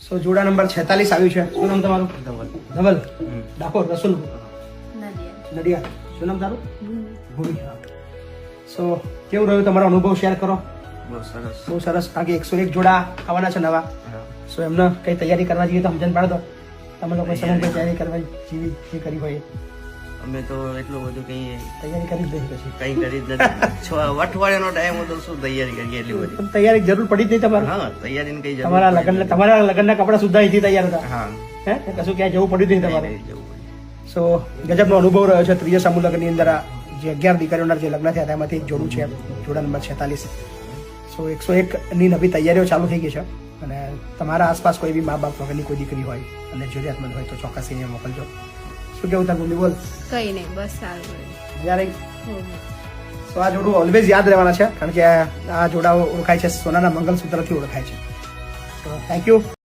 સો જોડા નંબર 46 આવ્યું છે. શું નામ તમારું? ધવલ. ડાકોર રસુલ નડિયા. શું નામ તારું? ભૂમિ. સો કેવું રહ્યું તમારો અનુભવ શેર કરો. બહુ સરસ. કારણ કે 101 જોડા આવવાના છે નવા. સો એમને કઈ તૈયારી કરવા જઈએ તો સમજણ પાડો. તમે લોકો સમય કઈ તૈયારી કરવા જેવી જે કરી હોય અમે તો એટલું બધું કઈ તૈયારી કરી જ નહીં પછી કઈ કરી જ નથી. અઠવાડિયાનો ટાઈમ હતો, શું તૈયારી કરીએ એટલી બધી. પણ તૈયારી જરૂર પડી જ નહીં તમારે. હા, તૈયારીની કઈ જરૂર તમારા લગ્નના કપડા સુધા અહીંથી તૈયાર હતા. હા, હે કશું ક્યાંય જવું પડ્યું નહીં તમારે. નહીં જવું પડે. સો ગજબનો અનુભવ રહ્યો છે. ત્રીજા સમૂહ લગ્નની અંદર જે 11 દીકરીઓના જે લગ્ન થયા તેમાંથી એક જોડું છે, જોડા નંબર 46. સો 101 ની નવી તૈયારીઓ ચાલુ થઈ ગઈ છે. અને તમારા આસપાસ કોઈ બી મા બાપ વગરની કોઈ દીકરી હોય અને જરૂરિયાતમંદ હોય તો ચોક્કસ અહીંયા મોકલજો. શું કેવું તારું બોલ? કઈ નહીં, બસ સારું. મજા રહી. સો આ જોડું ઓલવેઝ યાદ રહેવાના છે કારણ કે આ જોડાઓ ઓળખાય છે સોનાના મંગલસૂત્રથી ઓળખાય છે. તો થેન્ક યુ.